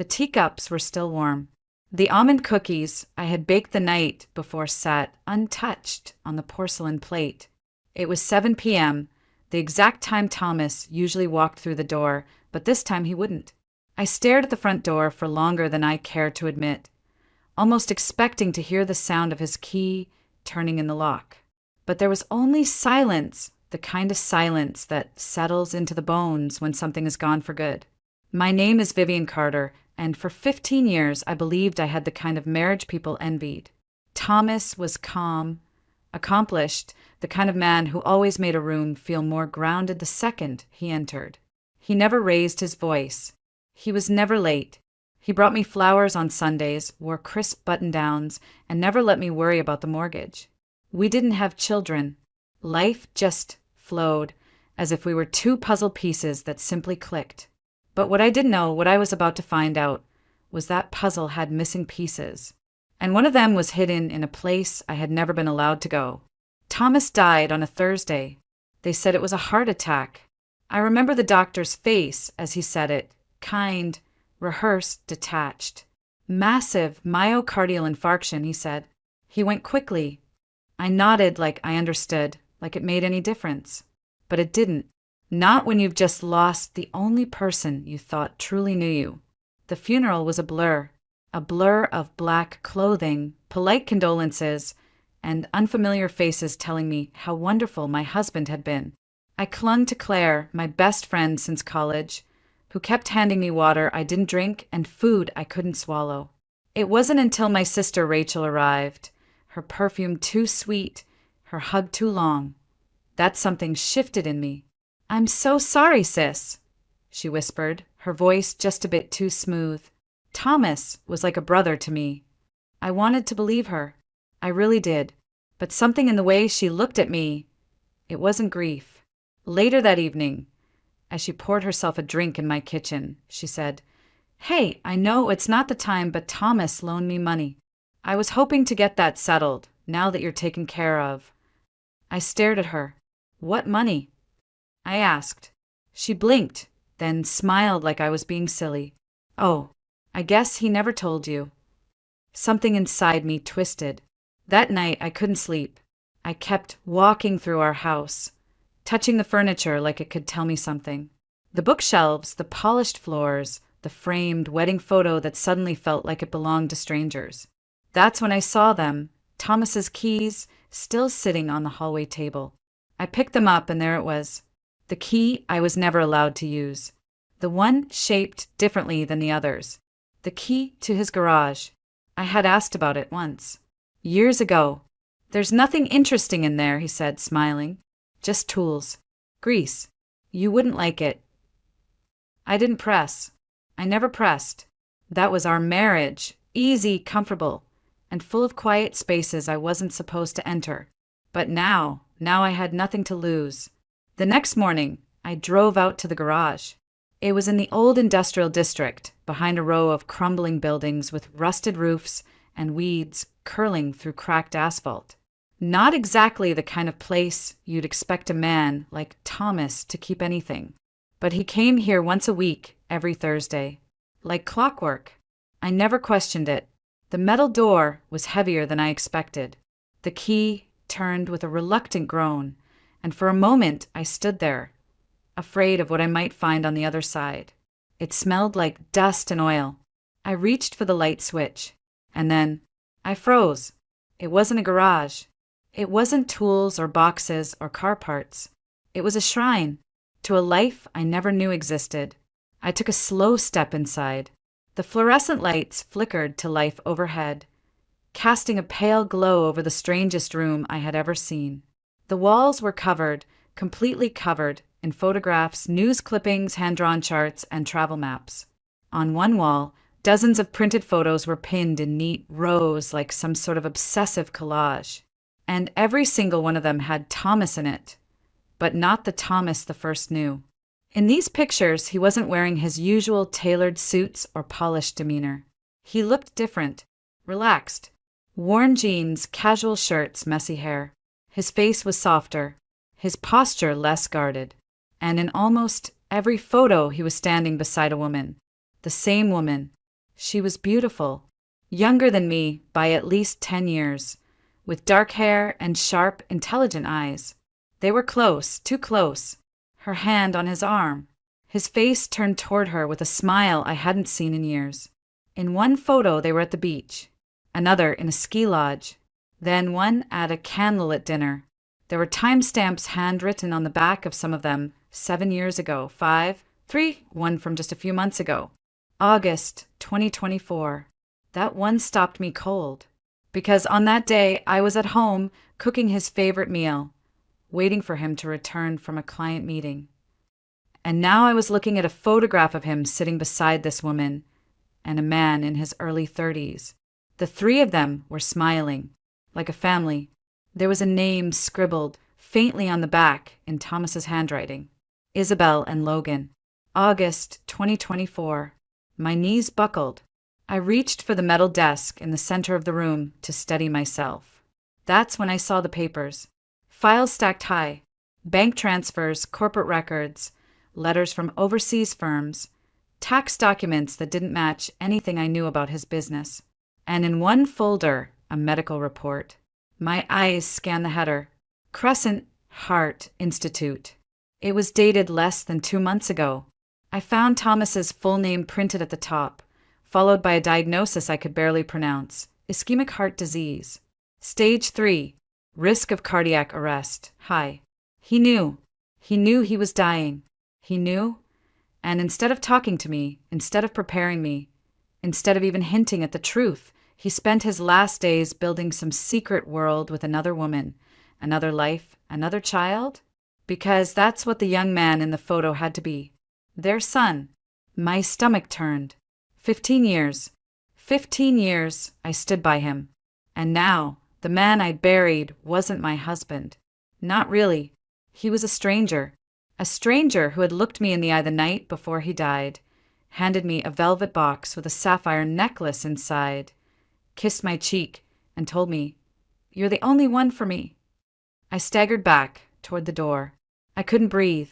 The teacups were still warm. The almond cookies I had baked the night before sat untouched on the porcelain plate. It was 7 p.m., the exact time Thomas usually walked through the door, but this time he wouldn't. I stared at the front door for longer than I cared to admit, almost expecting to hear the sound of his key turning in the lock. But there was only silence, the kind of silence that settles into the bones when something is gone for good. My name is Vivian Carter, and for 15 years I believed I had the kind of marriage people envied. Thomas was calm, accomplished, the kind of man who always made a room feel more grounded the second he entered. He never raised his voice. He was never late. He brought me flowers on Sundays, wore crisp button-downs, and never let me worry about the mortgage. We didn't have children. Life just flowed, as if we were two puzzle pieces that simply clicked. But what I didn't know, what I was about to find out, was that puzzle had missing pieces. And one of them was hidden in a place I had never been allowed to go. Thomas died on a Thursday. They said it was a heart attack. I remember the doctor's face as he said it, kind, rehearsed, detached. Massive myocardial infarction, he said. He went quickly. I nodded like I understood, like it made any difference. But it didn't. Not when you've just lost the only person you thought truly knew you. The funeral was a blur of black clothing, polite condolences, and unfamiliar faces telling me how wonderful my husband had been. I clung to Claire, my best friend since college, who kept handing me water I didn't drink and food I couldn't swallow. It wasn't until my sister Rachel arrived, her perfume too sweet, her hug too long, that something shifted in me. "I'm so sorry, sis," she whispered, her voice just a bit too smooth. Thomas was like a brother to me. I wanted to believe her. I really did. But something in the way she looked at me, it wasn't grief. Later that evening, as she poured herself a drink in my kitchen, she said, "Hey, I know it's not the time, but Thomas loaned me money. I was hoping to get that settled, now that you're taken care of." I stared at her. "What money?" I asked. She blinked, then smiled like I was being silly. "Oh, I guess he never told you." Something inside me twisted. That night I couldn't sleep. I kept walking through our house, touching the furniture like it could tell me something. The bookshelves, the polished floors, the framed wedding photo that suddenly felt like it belonged to strangers. That's when I saw them, Thomas's keys, still sitting on the hallway table. I picked them up and there it was. The key I was never allowed to use. The one shaped differently than the others. The key to his garage. I had asked about it once. Years ago. "There's nothing interesting in there," he said, smiling. "Just tools. Grease. You wouldn't like it." I didn't press. I never pressed. That was our marriage. Easy, comfortable, and full of quiet spaces I wasn't supposed to enter. But now I had nothing to lose. The next morning, I drove out to the garage. It was in the old industrial district, behind a row of crumbling buildings with rusted roofs and weeds curling through cracked asphalt. Not exactly the kind of place you'd expect a man like Thomas to keep anything. But he came here once a week, every Thursday. Like clockwork. I never questioned it. The metal door was heavier than I expected. The key turned with a reluctant groan, and for a moment I stood there, afraid of what I might find on the other side. It smelled like dust and oil. I reached for the light switch, and then I froze. It wasn't a garage. It wasn't tools or boxes or car parts. It was a shrine to a life I never knew existed. I took a slow step inside. The fluorescent lights flickered to life overhead, casting a pale glow over the strangest room I had ever seen. The walls were covered, completely covered, in photographs, news clippings, hand-drawn charts, and travel maps. On one wall, dozens of printed photos were pinned in neat rows like some sort of obsessive collage. And every single one of them had Thomas in it, but not the Thomas the first knew. In these pictures, he wasn't wearing his usual tailored suits or polished demeanor. He looked different, relaxed. Worn jeans, casual shirts, messy hair. His face was softer, his posture less guarded. And in almost every photo, he was standing beside a woman. The same woman, She was beautiful, younger than me by at least 10 years, with dark hair and sharp, intelligent eyes. They were close, too close, her hand on his arm, his face turned toward her with a smile I hadn't seen in years. In one photo, they were at the beach, another in a ski lodge, then one at a candlelit dinner. There were timestamps handwritten on the back of some of them, 7 years ago, 5, 3, one from just a few months ago. August 2024. That one stopped me cold, because on that day I was at home cooking his favorite meal, waiting for him to return from a client meeting. And now I was looking at a photograph of him sitting beside this woman and a man in his early 30s. The three of them were smiling, like a family. There was a name scribbled faintly on the back in Thomas's handwriting. Isabel and Logan. August 2024. My knees buckled. I reached for the metal desk in the center of the room to steady myself. That's when I saw the papers. Files stacked high. Bank transfers, corporate records, letters from overseas firms, tax documents that didn't match anything I knew about his business. And in one folder, a medical report. My eyes scanned the header. Crescent Heart Institute. It was dated less than 2 months ago. I found Thomas's full name printed at the top, followed by a diagnosis I could barely pronounce: ischemic heart disease. Stage 3, risk of cardiac arrest, high. He knew he was dying. He knew, and instead of talking to me, instead of preparing me, instead of even hinting at the truth, he spent his last days building some secret world with another woman, another life, another child? Because that's what the young man in the photo had to be. Their son. My stomach turned. 15 years. 15 years I stood by him. And now, the man I buried wasn't my husband. Not really. He was a stranger. A stranger who had looked me in the eye the night before he died, handed me a velvet box with a sapphire necklace inside, kissed my cheek, and told me, "You're the only one for me." I staggered back toward the door. I couldn't breathe.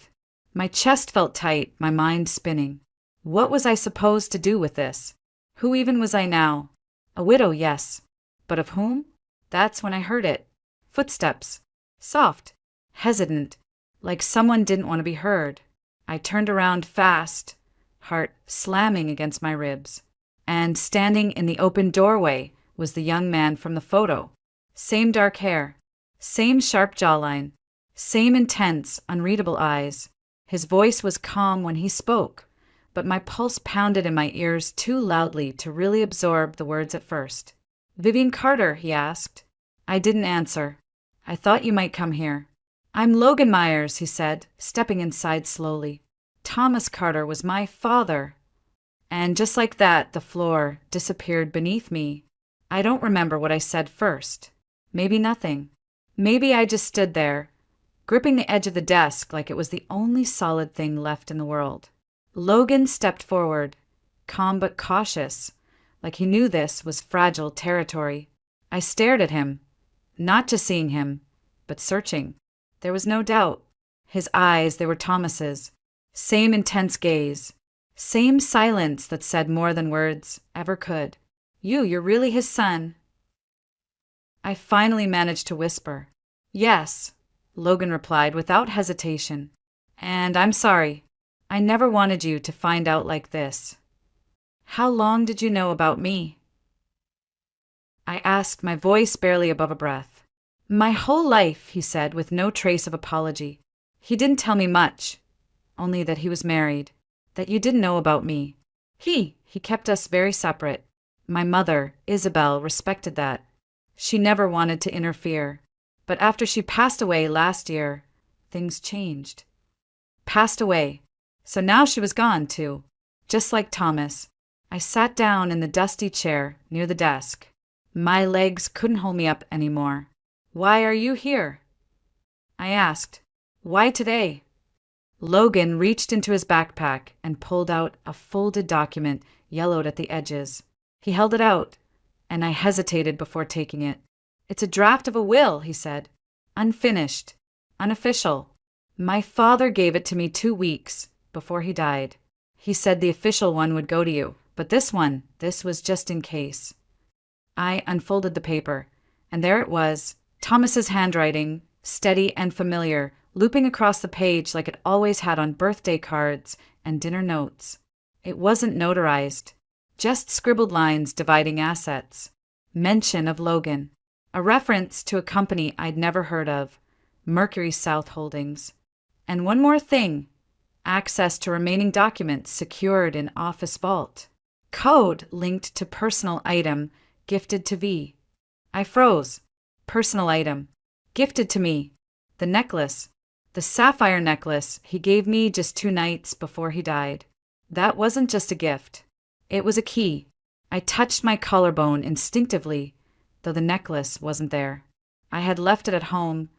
My chest felt tight, my mind spinning. What was I supposed to do with this? Who even was I now? A widow, yes. But of whom? That's when I heard it. Footsteps. Soft. Hesitant. Like someone didn't want to be heard. I turned around fast, heart slamming against my ribs. And standing in the open doorway was the young man from the photo. Same dark hair. Same sharp jawline. Same intense, unreadable eyes. His voice was calm when he spoke, but my pulse pounded in my ears too loudly to really absorb the words at first. "Vivian Carter," he asked. I didn't answer. "I thought you might come here." "I'm Logan Myers," he said, stepping inside slowly. "Thomas Carter was my father." And just like that, the floor disappeared beneath me. I don't remember what I said first. Maybe nothing. Maybe I just stood there, gripping the edge of the desk like it was the only solid thing left in the world. Logan stepped forward, calm but cautious, like he knew this was fragile territory. I stared at him, not just seeing him, but searching. There was no doubt. His eyes, they were Thomas's. Same intense gaze. Same silence that said more than words ever could. You're really his son." I finally managed to whisper. "Yes," Logan replied without hesitation. "And I'm sorry. I never wanted you to find out like this." "How long did you know about me?" I asked, my voice barely above a breath. "My whole life," he said with no trace of apology. He didn't tell me much, only that he was married, that you didn't know about me. He kept us very separate. My mother, Isabel, respected that. She never wanted to interfere. But after she passed away last year, things changed. Passed away. So now she was gone, too. Just like Thomas. I sat down in the dusty chair near the desk. My legs couldn't hold me up anymore. "Why are you here?" I asked. "Why today?" Logan reached into his backpack and pulled out a folded document yellowed at the edges. He held it out, and I hesitated before taking it. "It's a draft of a will," he said. "Unfinished. Unofficial. My father gave it to me 2 weeks before he died. He said the official one would go to you, But this was just in case. I unfolded the paper, and there it was, Thomas's handwriting, steady and familiar, looping across the page like it always had on birthday cards and dinner notes. It wasn't notarized, just scribbled lines dividing assets. Mention of Logan. A reference to a company I'd never heard of, Mercury South Holdings. And one more thing, access to remaining documents secured in office vault. Code linked to personal item gifted to V. I froze. Personal item. Gifted to me. The necklace. The sapphire necklace he gave me just 2 nights before he died. That wasn't just a gift. It was a key. I touched my collarbone instinctively, though the necklace wasn't there. I had left it at home,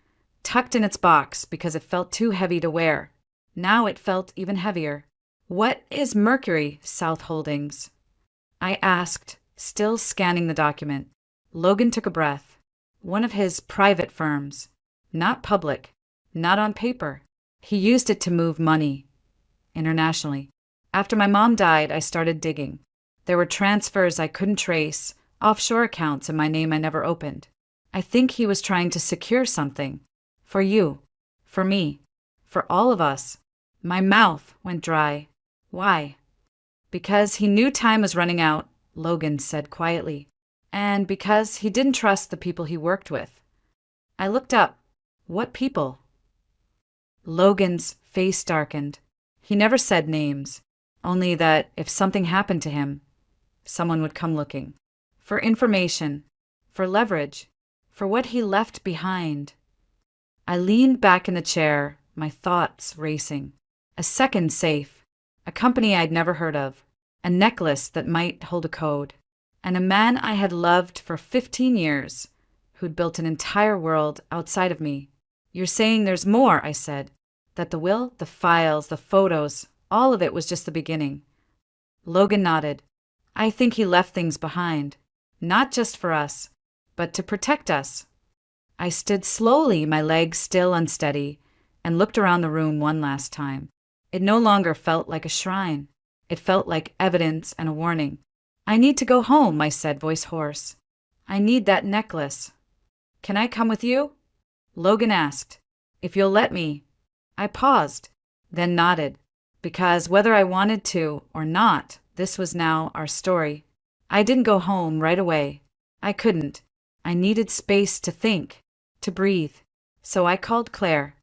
tucked in its box because it felt too heavy to wear. Now it felt even heavier. What is Mercury South Holdings? I asked, still scanning the document. Logan took a breath. One of his private firms. Not public. Not on paper. He used it to move money. Internationally. After my mom died, I started digging. There were transfers I couldn't trace, offshore accounts in my name I never opened. I think he was trying to secure something. For you. For me. For all of us. My mouth went dry. Why? Because he knew time was running out, Logan said quietly. And because he didn't trust the people he worked with. I looked up. What people? Logan's face darkened. He never said names, only that if something happened to him, someone would come looking. For information, for leverage, for what he left behind. I leaned back in the chair, my thoughts racing. A second safe, a company I'd never heard of, a necklace that might hold a code, and a man I had loved for 15 years, who'd built an entire world outside of me. You're saying there's more, I said. That the will, the files, the photos, all of it was just the beginning. Logan nodded. I think he left things behind, not just for us, but to protect us. I stood slowly, my legs still unsteady, and looked around the room one last time. It no longer felt like a shrine. It felt like evidence and a warning. I need to go home, I said, voice hoarse. I need that necklace. Can I come with you? Logan asked. If you'll let me. I paused, then nodded, because whether I wanted to or not, this was now our story. I didn't go home right away. I couldn't. I needed space to think, to breathe. So I called Claire.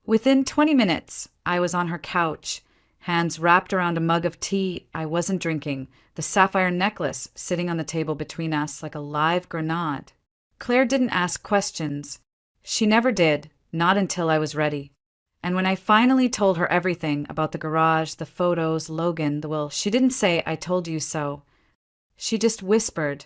Within 20 minutes, I was on her couch, hands wrapped around a mug of tea I wasn't drinking, the sapphire necklace sitting on the table between us like a live grenade. Claire didn't ask questions. She never did, not until I was ready. And when I finally told her everything about the garage, the photos, Logan, the will, she didn't say, I told you so. She just whispered,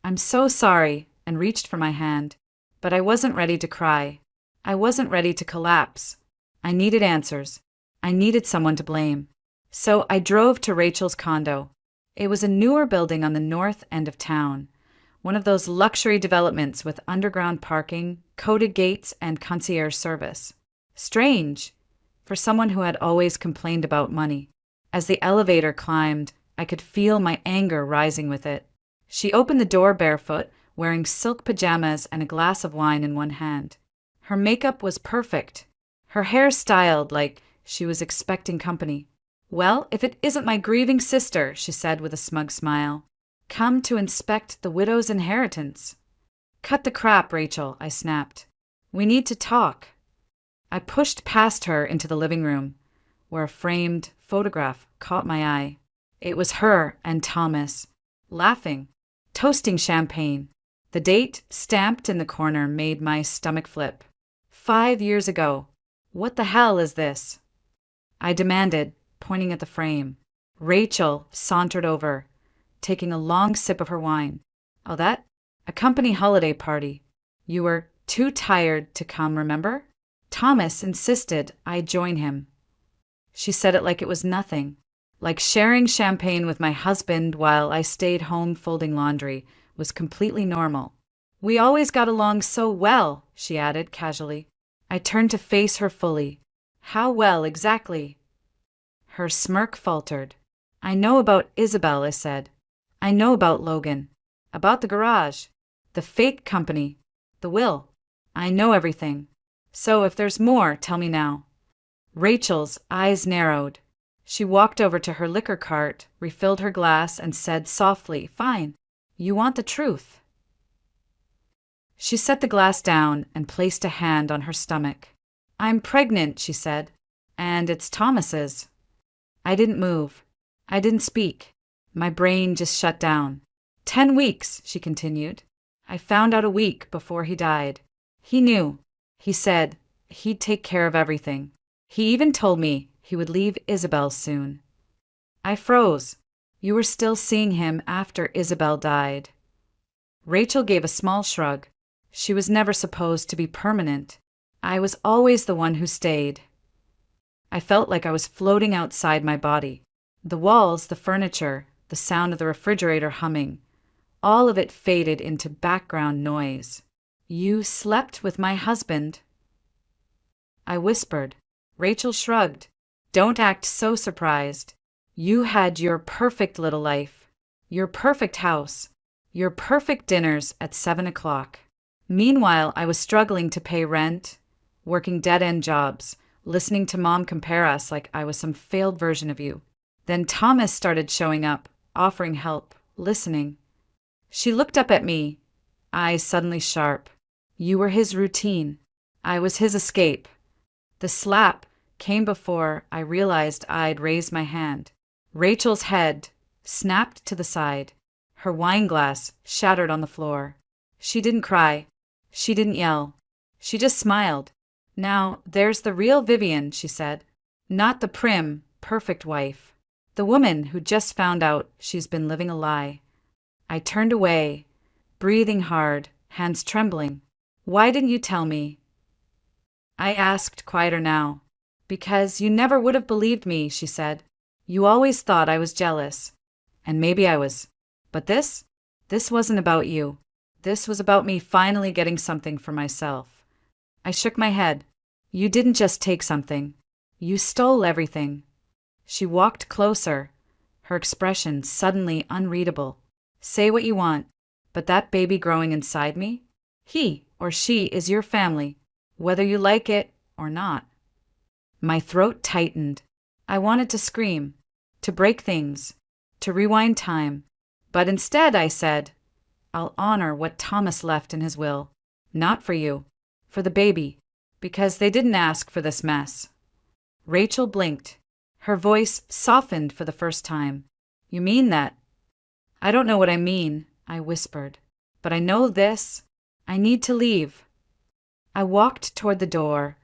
I'm so sorry, and reached for my hand. But I wasn't ready to cry. I wasn't ready to collapse. I needed answers. I needed someone to blame. So I drove to Rachel's condo. It was a newer building on the north end of town. One of those luxury developments with underground parking, coded gates, and concierge service. Strange, for someone who had always complained about money. As the elevator climbed, I could feel my anger rising with it. She opened the door barefoot, wearing silk pajamas and a glass of wine in one hand. Her makeup was perfect. Her hair styled like she was expecting company. Well, if it isn't my grieving sister, she said with a smug smile. Come to inspect the widow's inheritance. Cut the crap, Rachel, I snapped. We need to talk. I pushed past her into the living room, where a framed photograph caught my eye. It was her and Thomas, laughing, toasting champagne. The date, stamped in the corner, made my stomach flip. 5 years ago. What the hell is this? I demanded, pointing at the frame. Rachel sauntered over, taking a long sip of her wine. Oh, that? A company holiday party. You were too tired to come, remember? Thomas insisted I join him. She said it like it was nothing, like sharing champagne with my husband while I stayed home folding laundry was completely normal. We always got along so well, she added casually. I turned to face her fully. How well, exactly? Her smirk faltered. I know about Isabel, I said. I know about Logan, about the garage, the fake company, the will. I know everything. So if there's more, tell me now. Rachel's eyes narrowed. She walked over to her liquor cart, refilled her glass, and said softly, "Fine. You want the truth." She set the glass down and placed a hand on her stomach. "I'm pregnant," she said, "and it's Thomas's." I didn't move. I didn't speak. My brain just shut down. 10 weeks, she continued. I found out a week before he died. He knew. He said he'd take care of everything. He even told me he would leave Isabel soon. I froze. You were still seeing him after Isabel died. Rachel gave a small shrug. She was never supposed to be permanent. I was always the one who stayed. I felt like I was floating outside my body. The walls, the furniture, the sound of the refrigerator humming, all of it faded into background noise. "You slept with my husband," I whispered. Rachel shrugged. "Don't act so surprised. You had your perfect little life, your perfect house, your perfect dinners at 7 o'clock. Meanwhile, I was struggling to pay rent, working dead-end jobs, listening to Mom compare us like I was some failed version of you. Then Thomas started showing up, offering help, listening." She looked up at me, eyes suddenly sharp. "You were his routine. I was his escape." The slap came before I realized I'd raised my hand. Rachel's head snapped to the side. Her wine glass shattered on the floor. She didn't cry. She didn't yell. She just smiled. "Now, there's the real Vivian," she said. "Not the prim, perfect wife. The woman who just found out she's been living a lie." I turned away, breathing hard, hands trembling. "Why didn't you tell me?" I asked, quieter now. "Because you never would have believed me," she said. "You always thought I was jealous. And maybe I was. But this wasn't about you. This was about me finally getting something for myself." I shook my head. "You didn't just take something. You stole everything." She walked closer, her expression suddenly unreadable. "Say what you want, but that baby growing inside me, he or she is your family, whether you like it or not." My throat tightened. I wanted to scream, to break things, to rewind time. But instead I said, "I'll honor what Thomas left in his will. Not for you, for the baby, because they didn't ask for this mess." Rachel blinked. Her voice softened for the first time. "You mean that?" "I don't know what I mean," I whispered. "But I know this. I need to leave." I walked toward the door,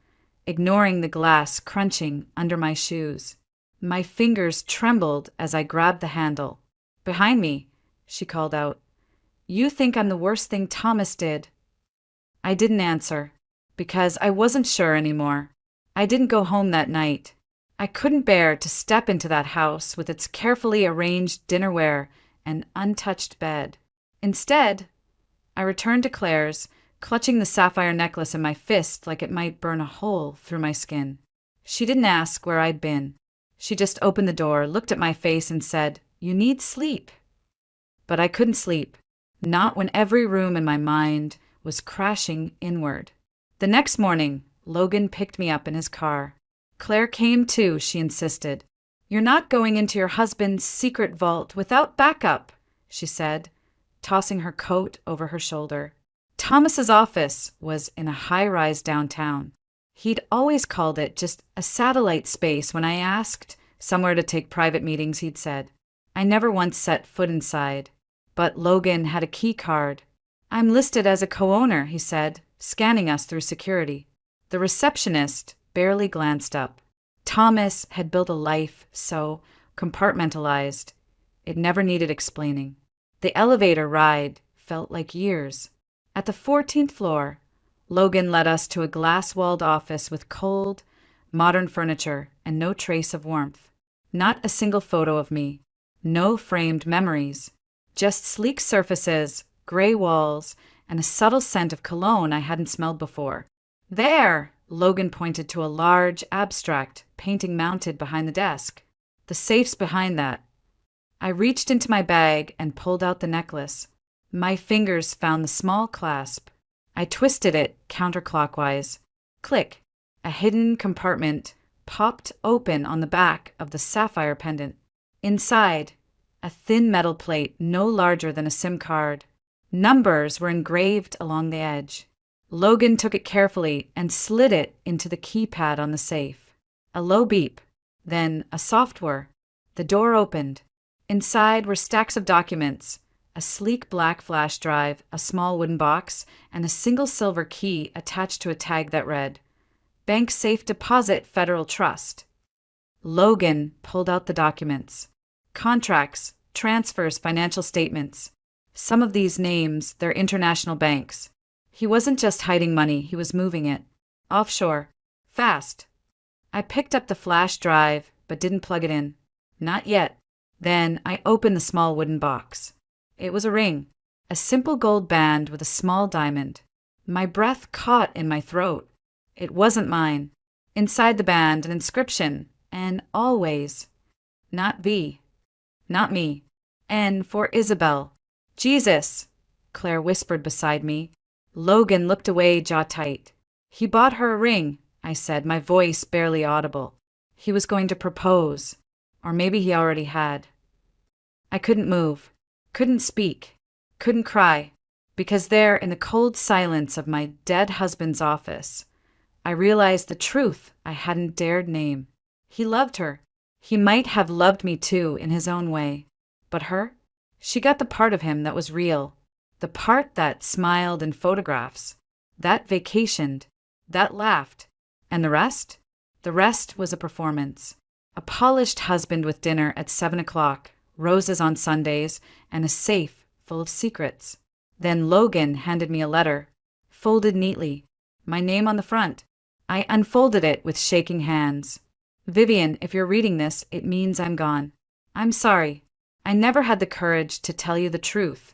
ignoring the glass crunching under my shoes. My fingers trembled as I grabbed the handle. "Behind me," she called out. "You think I'm the worst thing Thomas did." I didn't answer, because I wasn't sure anymore. I didn't go home that night. I couldn't bear to step into that house with its carefully arranged dinnerware and untouched bed. Instead, I returned to Claire's, clutching the sapphire necklace in my fist like it might burn a hole through my skin. She didn't ask where I'd been. She just opened the door, looked at my face, and said, "You need sleep." But I couldn't sleep, not when every room in my mind was crashing inward. The next morning, Logan picked me up in his car. "Claire came too," she insisted. "You're not going into your husband's secret vault without backup," she said, tossing her coat over her shoulder. Thomas's office was in a high-rise downtown. He'd always called it just a satellite space. When I asked somewhere to take private meetings, he'd said. I never once set foot inside. But Logan had a key card. "I'm listed as a co-owner," he said, scanning us through security. The receptionist barely glanced up. Thomas had built a life so compartmentalized, it never needed explaining. The elevator ride felt like years. At the 14th floor, Logan led us to a glass-walled office with cold, modern furniture and no trace of warmth. Not a single photo of me. No framed memories. Just sleek surfaces, gray walls, and a subtle scent of cologne I hadn't smelled before. "There!" Logan pointed to a large, abstract painting mounted behind the desk. "The safe's behind that." I reached into my bag and pulled out the necklace. My fingers found the small clasp. I twisted it counterclockwise. Click! A hidden compartment popped open on the back of the sapphire pendant. Inside, a thin metal plate no larger than a SIM card. Numbers were engraved along the edge. Logan took it carefully and slid it into the keypad on the safe. A low beep, then a soft whir. The door opened. Inside were stacks of documents, a sleek black flash drive, a small wooden box, and a single silver key attached to a tag that read, Bank Safe Deposit Federal Trust. Logan pulled out the documents. Contracts, transfers, financial statements. Some of these names, they're international banks. He wasn't just hiding money, he was moving it. Offshore. Fast. I picked up the flash drive, but didn't plug it in. Not yet. Then I opened the small wooden box. It was a ring. A simple gold band with a small diamond. My breath caught in my throat. It wasn't mine. Inside the band, an inscription. And always. Not V. Not me. N for Isabel. Jesus, Claire whispered beside me. Logan looked away, jaw tight. He bought her a ring, I said, my voice barely audible. He was going to propose. Or maybe he already had. I couldn't move, couldn't speak, couldn't cry, because there in the cold silence of my dead husband's office, I realized the truth I hadn't dared name. He loved her. He might have loved me too in his own way. But her? She got the part of him that was real, the part that smiled in photographs, that vacationed, that laughed. And the rest? The rest was a performance. A polished husband with dinner at 7 o'clock, roses on Sundays, and a safe full of secrets. Then Logan handed me a letter, folded neatly, my name on the front. I unfolded it with shaking hands. Vivian, if you're reading this, it means I'm gone. I'm sorry. I never had the courage to tell you the truth,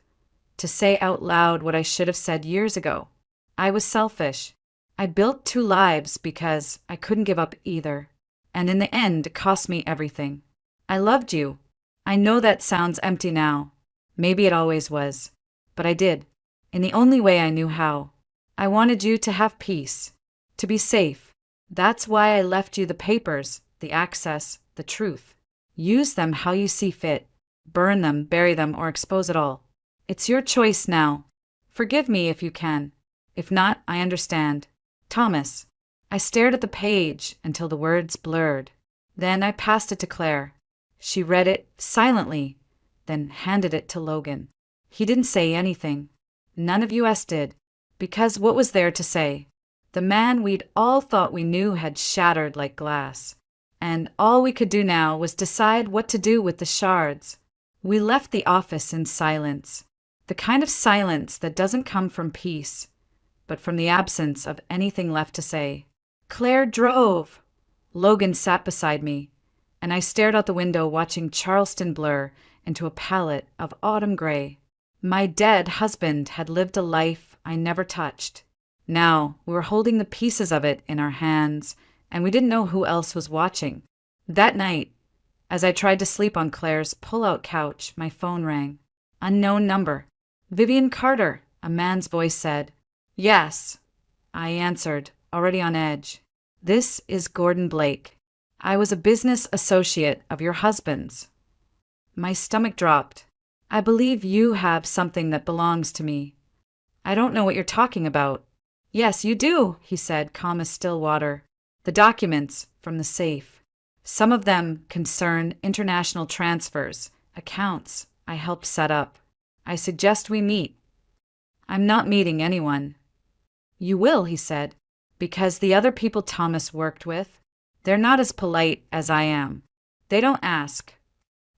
to say out loud what I should have said years ago. I was selfish. I built 2 lives because I couldn't give up either. And in the end, it cost me everything. I loved you. I know that sounds empty now. Maybe it always was. But I did, in the only way I knew how. I wanted you to have peace, to be safe. That's why I left you the papers, the access, the truth. Use them how you see fit. Burn them, bury them, or expose it all. It's your choice now. Forgive me if you can. If not, I understand. Thomas. I stared at the page until the words blurred. Then I passed it to Claire. She read it silently, then handed it to Logan. He didn't say anything. None of us did, because what was there to say? The man we'd all thought we knew had shattered like glass, and all we could do now was decide what to do with the shards. We left the office in silence, the kind of silence that doesn't come from peace, but from the absence of anything left to say. Claire drove. Logan sat beside me, and I stared out the window watching Charleston blur into a palette of autumn gray. My dead husband had lived a life I never touched. Now we were holding the pieces of it in our hands, and we didn't know who else was watching. That night, as I tried to sleep on Claire's pull-out couch, my phone rang. Unknown number. Vivian Carter, a man's voice said. Yes, I answered, already on edge. This is Gordon Blake. I was a business associate of your husband's. My stomach dropped. I believe you have something that belongs to me. I don't know what you're talking about. Yes, you do, he said, calm as still water. The documents from the safe. Some of them concern international transfers, accounts I helped set up. I suggest we meet. I'm not meeting anyone. You will, he said, because the other people Thomas worked with, they're not as polite as I am. They don't ask.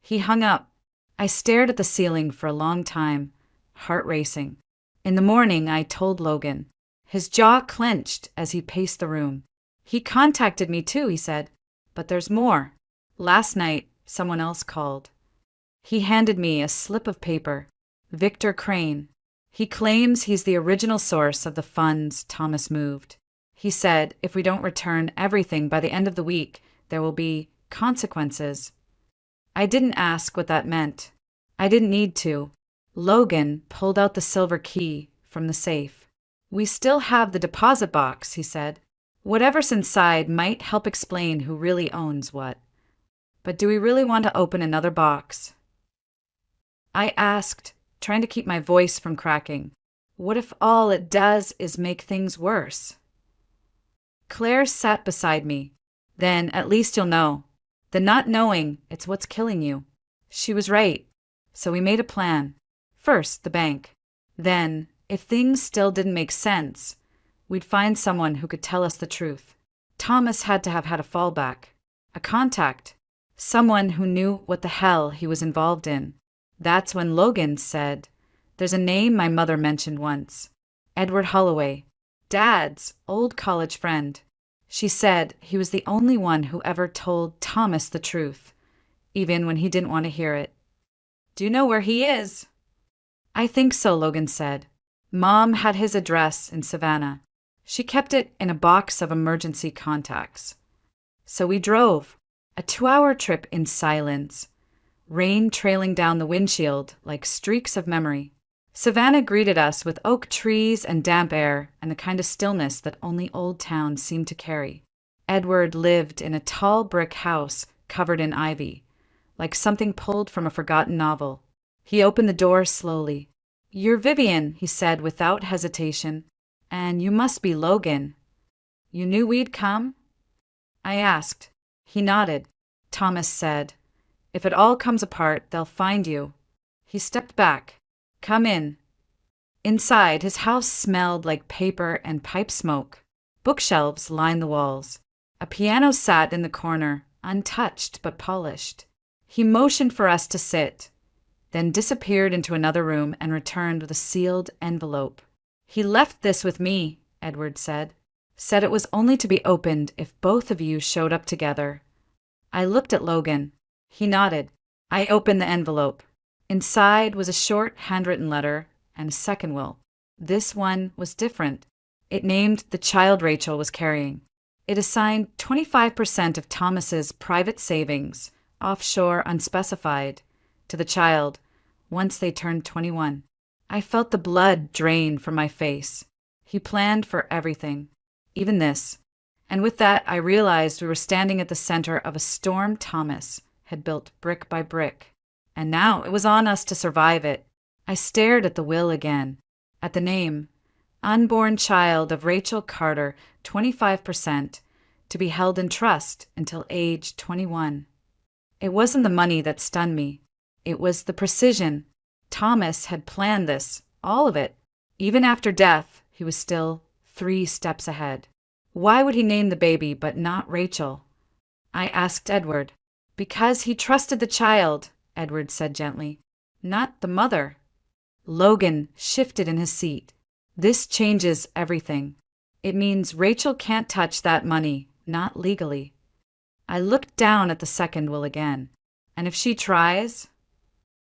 He hung up. I stared at the ceiling for a long time, heart racing. In the morning, I told Logan. His jaw clenched as he paced the room. He contacted me too, he said. But there's more. Last night, someone else called. He handed me a slip of paper. Victor Crane. He claims he's the original source of the funds Thomas moved. He said if we don't return everything by the end of the week, there will be consequences. I didn't ask what that meant. I didn't need to. Logan pulled out the silver key from the safe. We still have the deposit box, he said. Whatever's inside might help explain who really owns what. But do we really want to open another box? I asked, trying to keep my voice from cracking. What if all it does is make things worse? Claire sat beside me. Then at least you'll know. The not knowing, it's what's killing you. She was right. So we made a plan. First, the bank. Then, if things still didn't make sense, we'd find someone who could tell us the truth. Thomas had to have had a fallback. A contact. Someone who knew what the hell he was involved in. That's when Logan said, "There's a name my mother mentioned once. Edward Holloway. Dad's old college friend." She said he was the only one who ever told Thomas the truth, even when he didn't want to hear it. "Do you know where he is?" "I think so," Logan said. "Mom had his address in Savannah. She kept it in a box of emergency contacts." So we drove. A 2-hour trip in silence. Rain trailing down the windshield like streaks of memory. Savannah greeted us with oak trees and damp air and the kind of stillness that only old towns seem to carry. Edward lived in a tall brick house covered in ivy, like something pulled from a forgotten novel. He opened the door slowly. "You're Vivian," he said without hesitation, "and you must be Logan. You knew we'd come?" I asked. He nodded. Thomas said, "If it all comes apart, they'll find you." He stepped back. "Come in." Inside, his house smelled like paper and pipe smoke. Bookshelves lined the walls. A piano sat in the corner, untouched but polished. He motioned for us to sit, then disappeared into another room and returned with a sealed envelope. "He left this with me," Edward said. "Said it was only to be opened if both of you showed up together." I looked at Logan. He nodded. I opened the envelope. Inside was a short handwritten letter and a second will. This one was different. It named the child Rachel was carrying. It assigned 25% of Thomas's private savings, offshore unspecified, to the child once they turned 21. I felt the blood drain from my face. He planned for everything, even this. And with that, I realized we were standing at the center of a storm Thomas had built brick by brick. And now it was on us to survive it. I stared at the will again, at the name, unborn child of Rachel Carter, 25%, to be held in trust until age 21. It wasn't the money that stunned me. It was the precision. Thomas had planned this, all of it. Even after death, he was still 3 steps ahead. Why would he name the baby but not Rachel? I asked Edward. "Because he trusted the child," Edward said gently, "not the mother." Logan shifted in his seat. "This changes everything. It means Rachel can't touch that money, not legally." I looked down at the second will again. "And if she tries?"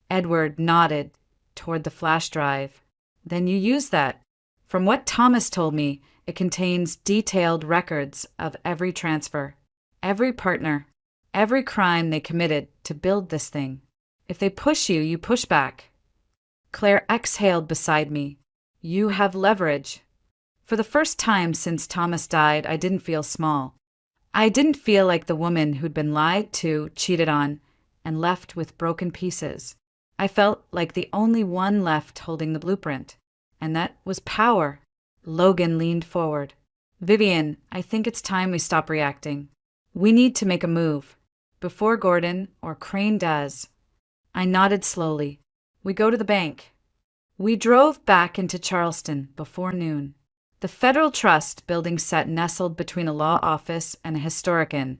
Edward nodded toward the flash drive. "Then you use that. From what Thomas told me, it contains detailed records of every transfer, every partner, every crime they committed to build this thing. If they push you, you push back." Claire exhaled beside me. "You have leverage." For the first time since Thomas died, I didn't feel small. I didn't feel like the woman who'd been lied to, cheated on, and left with broken pieces. I felt like the only one left holding the blueprint, and that was power. Logan leaned forward. "Vivian, I think it's time we stop reacting. We need to make a move, before Gordon or Crane does." I nodded slowly. "We go to the bank." We drove back into Charleston before noon. The Federal Trust building sat nestled between a law office and a historic inn,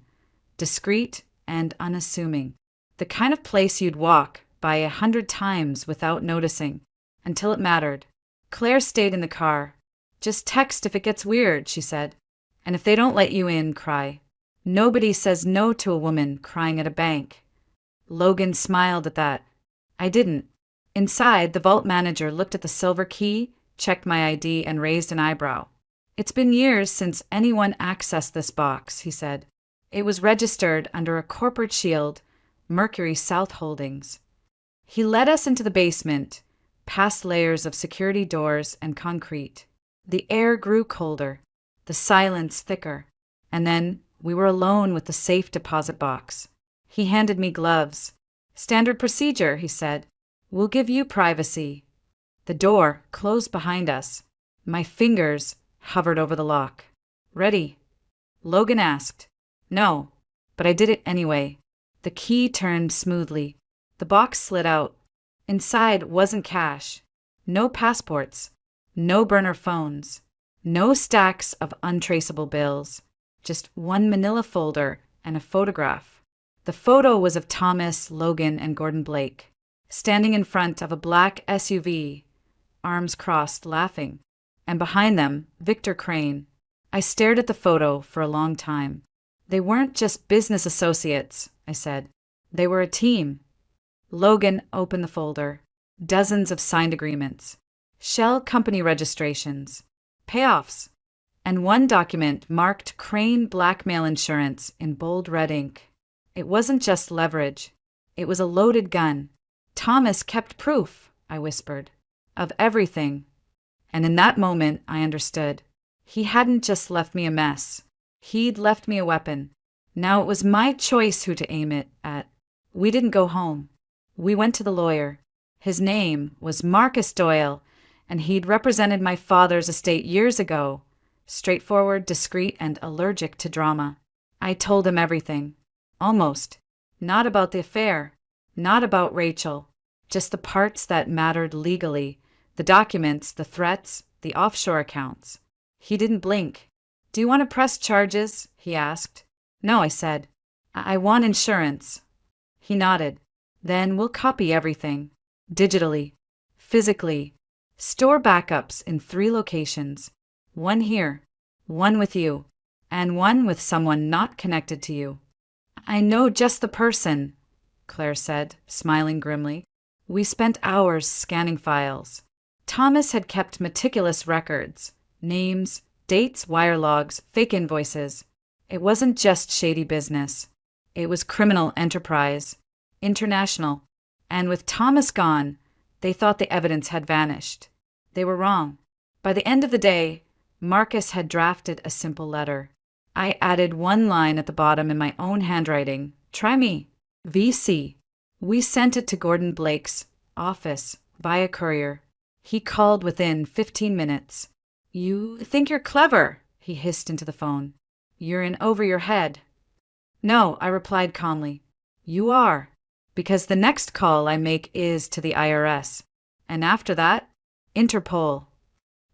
discreet and unassuming. The kind of place you'd walk by 100 times without noticing, until it mattered. Claire stayed in the car. "Just text if it gets weird," she said. "And if they don't let you in, cry. Nobody says no to a woman crying at a bank." Logan smiled at that. I didn't. Inside, the vault manager looked at the silver key, checked my ID, and raised an eyebrow. "It's been years since anyone accessed this box," he said. "It was registered under a corporate shield Mercury South Holdings. He led us into the basement, past layers of security doors and concrete. The air grew colder, the silence thicker, and then we were alone with the safe deposit box. He handed me gloves. "Standard procedure," he said. "We'll give you privacy." The door closed behind us. My fingers hovered over the lock. "Ready?" Logan asked. "No," but I did it anyway. The key turned smoothly. The box slid out. Inside wasn't cash. No passports. No burner phones. No stacks of untraceable bills. Just one manila folder and a photograph. The photo was of Thomas, Logan, and Gordon Blake, standing in front of a black SUV, arms crossed, laughing. And behind them, Victor Crane. I stared at the photo for a long time. They weren't just business associates, I said. They were a team. Logan opened the folder. Dozens of signed agreements. Shell company registrations. Payoffs. And one document marked Crane Blackmail Insurance in bold red ink. It wasn't just leverage. It was a loaded gun. Thomas kept proof, I whispered, of everything. And in that moment, I understood. He hadn't just left me a mess. He'd left me a weapon. Now it was my choice who to aim it at. We didn't go home. We went to the lawyer. His name was Marcus Doyle, and he'd represented my father's estate years ago. Straightforward, discreet, and allergic to drama. I told him everything. Almost. Not about the affair. Not about Rachel. Just the parts that mattered legally. The documents, the threats, the offshore accounts. He didn't blink. "Do you want to press charges?" he asked. "No," I said. I want insurance." He nodded. "Then we'll copy everything. Digitally. Physically. Store backups in 3 locations. One here. One with you. And one with someone not connected to you." "I know just the person," Claire said, smiling grimly. We spent hours scanning files. Thomas had kept meticulous records. Names, dates, wire logs, fake invoices. It wasn't just shady business. It was criminal enterprise. International. And with Thomas gone, they thought the evidence had vanished. They were wrong. By the end of the day, Marcus had drafted a simple letter. I added one line at the bottom in my own handwriting. "Try me. VC." We sent it to Gordon Blake's office via courier. He called within 15 minutes. "You think you're clever," he hissed into the phone. "You're in over your head." "No," I replied calmly. "You are. Because the next call I make is to the IRS. And after that, Interpol."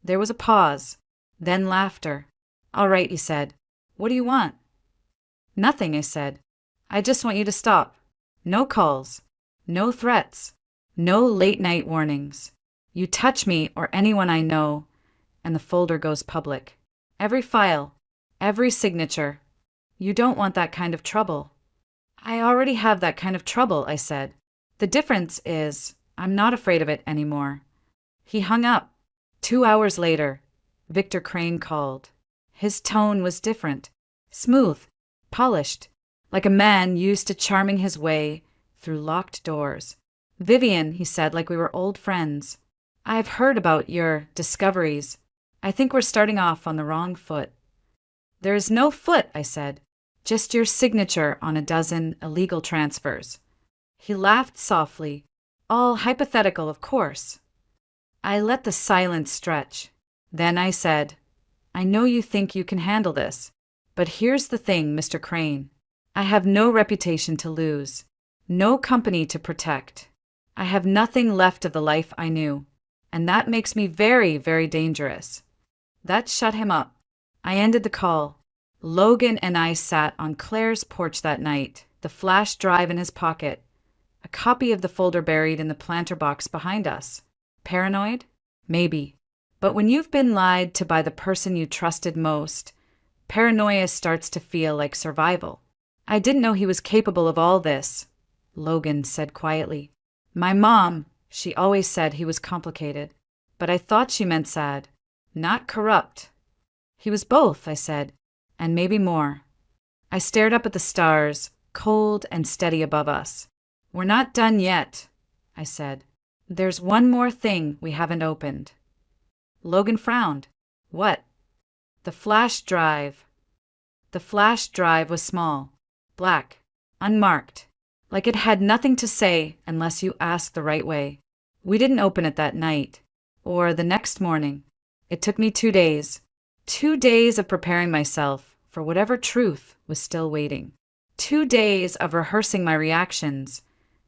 There was a pause, then laughter. "All right," he said. "What do you want?" "Nothing," I said. "I just want you to stop. No calls. No threats. No late-night warnings. You touch me or anyone I know, and the folder goes public. Every file. Every signature. You don't want that kind of trouble." "I already have that kind of trouble," I said. "The difference is I'm not afraid of it anymore." He hung up. 2 hours later, Victor Crane called. His tone was different. Smooth. Polished. Like a man used to charming his way through locked doors. "Vivian," he said, like we were old friends. "I've heard about your discoveries. I think we're starting off on the wrong foot." "There is no foot," I said. "Just your signature on a dozen illegal transfers." He laughed softly. "All hypothetical, of course." I let the silence stretch. Then I said, "I know you think you can handle this, but here's the thing, Mr. Crane. I have no reputation to lose, no company to protect. I have nothing left of the life I knew, and that makes me very, very dangerous." That shut him up. I ended the call. Logan and I sat on Claire's porch that night, the flash drive in his pocket, a copy of the folder buried in the planter box behind us. Paranoid? Maybe. But when you've been lied to by the person you trusted most, paranoia starts to feel like survival. "I didn't know he was capable of all this," Logan said quietly. "My mom, she always said he was complicated, but I thought she meant sad, not corrupt." "He was both," I said, "and maybe more." I stared up at the stars, cold and steady above us. "We're not done yet," I said. "There's one more thing we haven't opened." Logan frowned. "What?" "The flash drive." The flash drive was small, black, unmarked, like it had nothing to say unless you asked the right way. We didn't open it that night, or the next morning. It took me 2 days. 2 days of preparing myself for whatever truth was still waiting. 2 days of rehearsing my reactions,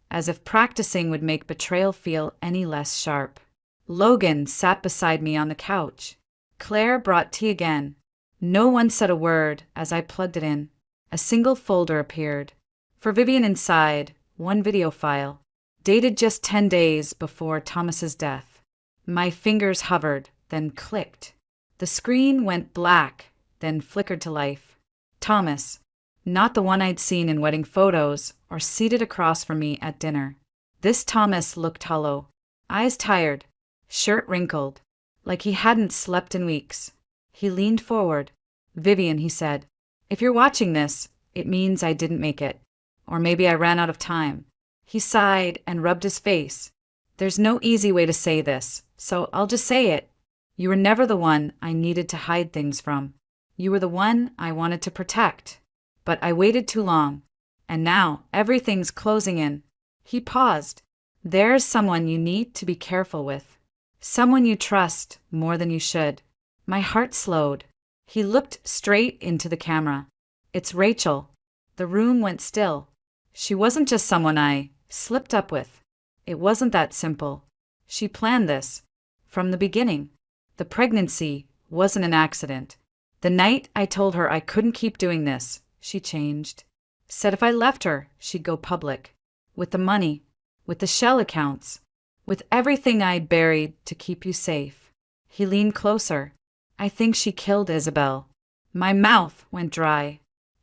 as if practicing would make betrayal feel any less sharp. Logan sat beside me on the couch. Claire brought tea again. No one said a word as I plugged it in. A single folder appeared. For Vivian inside, one video file, dated just 10 days before Thomas's death. My fingers hovered, then clicked. The screen went black, then flickered to life. Thomas, not the one I'd seen in wedding photos or seated across from me at dinner. This Thomas looked hollow, eyes tired, shirt wrinkled, like he hadn't slept in weeks. He leaned forward. "Vivian," he said, "if you're watching this, it means I didn't make it. Or maybe I ran out of time." He sighed and rubbed his face. "There's no easy way to say this, so I'll just say it. You were never the one I needed to hide things from. You were the one I wanted to protect. But I waited too long, and now everything's closing in." He paused. "There's someone you need to be careful with. Someone you trust more than you should." My heart slowed. He looked straight into the camera. "It's Rachel." The room went still. She wasn't just someone I slipped up with. It wasn't that simple. She planned this. From the beginning. The pregnancy wasn't an accident. The night I told her I couldn't keep doing this, she changed. Said if I left her, she'd go public. With the money, with the shell accounts, with everything I'd buried to keep you safe. He leaned closer. "I think she killed Isabel." My mouth went dry.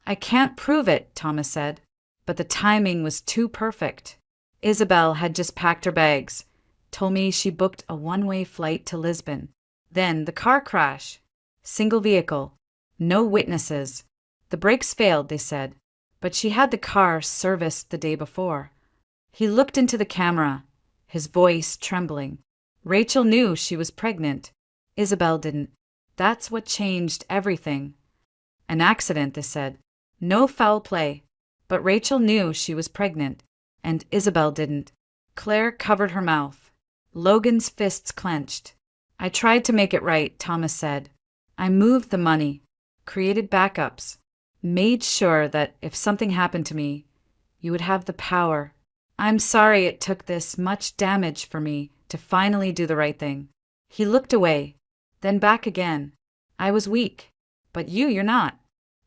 "I can't prove it," Thomas said, but the timing was too perfect. Isabel had just packed her bags, told me she booked a one-way flight to Lisbon. Then the car crash. Single vehicle. No witnesses. The brakes failed, they said, but she had the car serviced the day before. He looked into the camera, his voice trembling. Rachel knew she was pregnant. Isabel didn't. That's what changed everything. An accident, they said. No foul play. But Rachel knew she was pregnant, and Isabel didn't. Claire covered her mouth. Logan's fists clenched. "I tried to make it right," Thomas said. "I moved the money, created backups, made sure that if something happened to me, you would have the power. I'm sorry it took this much damage for me to finally do the right thing." He looked away, then back again. "I was weak, but you're not.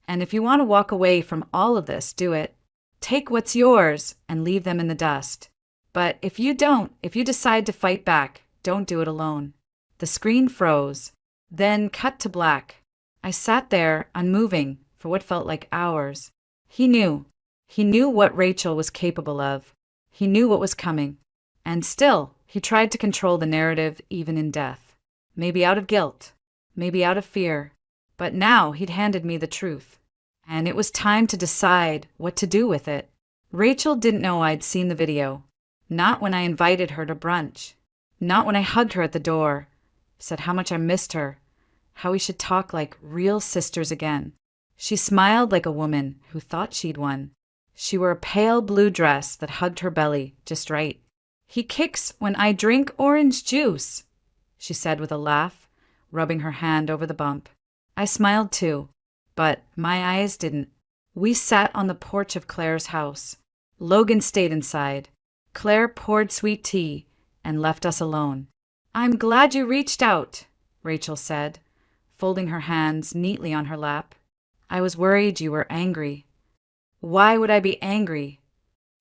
And if you want to walk away from all of this, do it. Take what's yours and leave them in the dust. But if you decide to fight back, don't do it alone." The screen froze, then cut to black. I sat there, unmoving, for what felt like hours. He knew. He knew what Rachel was capable of. He knew what was coming. And still, he tried to control the narrative even in death. Maybe out of guilt, maybe out of fear. But now he'd handed me the truth. And it was time to decide what to do with it. Rachel didn't know I'd seen the video. Not when I invited her to brunch. Not when I hugged her at the door. Said how much I missed her. How we should talk like real sisters again. She smiled like a woman who thought she'd won. She wore a pale blue dress that hugged her belly just right. "He kicks when I drink orange juice," she said with a laugh, rubbing her hand over the bump. I smiled too, but my eyes didn't. We sat on the porch of Claire's house. Logan stayed inside. Claire poured sweet tea and left us alone. "I'm glad you reached out," Rachel said, folding her hands neatly on her lap. "I was worried you were angry." "Why would I be angry?"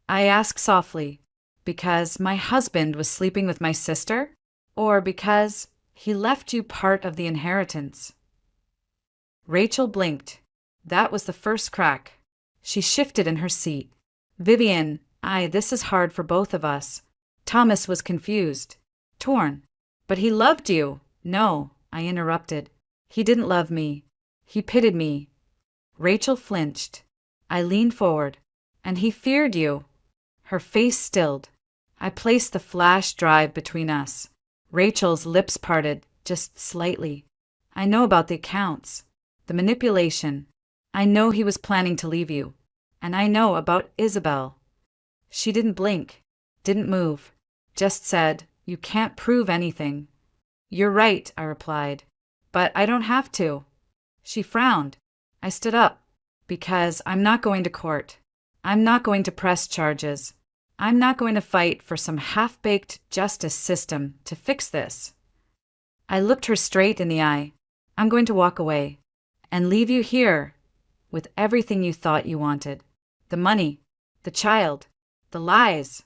I asked softly. "Because my husband was sleeping with my sister? Or because he left you part of the inheritance?" Rachel blinked. That was the first crack. She shifted in her seat. "Vivian, this is hard for both of us." Thomas was confused, torn. "But he loved you." "No," I interrupted. "He didn't love me. He pitied me." Rachel flinched. I leaned forward. And he feared you. Her face stilled. I placed the flash drive between us. Rachel's lips parted, just slightly. I know about the accounts, the manipulation. I know he was planning to leave you. And I know about Isabel. She didn't blink, didn't move, just said, "You can't prove anything." "You're right," I replied. "But I don't have to." She frowned. I stood up. "Because I'm not going to court. I'm not going to press charges. I'm not going to fight for some half-baked justice system to fix this." I looked her straight in the eye. "I'm going to walk away and leave you here with everything you thought you wanted. The money, the child, the lies."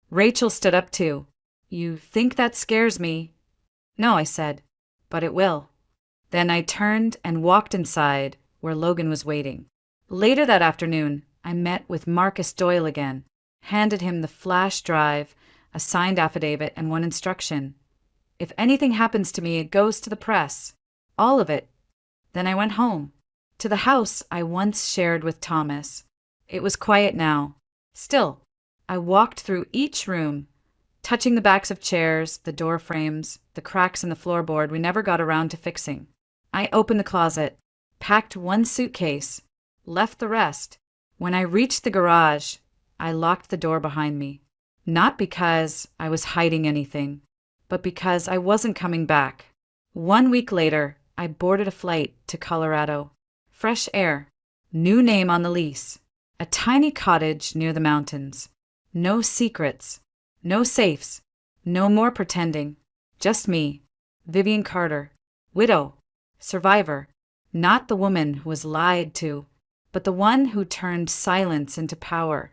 Rachel stood up too. "You think that scares me?" "No," I said, "but it will." Then I turned and walked inside where Logan was waiting. Later that afternoon, I met with Marcus Doyle again, handed him the flash drive, a signed affidavit, and one instruction. "If anything happens to me, it goes to the press. All of it." Then I went home, to the house I once shared with Thomas. It was quiet now. Still, I walked through each room, touching the backs of chairs, the door frames, the cracks in the floorboard we never got around to fixing. I opened the closet, packed one suitcase, left the rest. When I reached the garage, I locked the door behind me. Not because I was hiding anything, but because I wasn't coming back. 1 week later, I boarded a flight to Colorado. Fresh air, new name on the lease, a tiny cottage near the mountains. No secrets, no safes, no more pretending. Just me, Vivian Carter, widow, survivor, not the woman who was lied to, but the one who turned silence into power.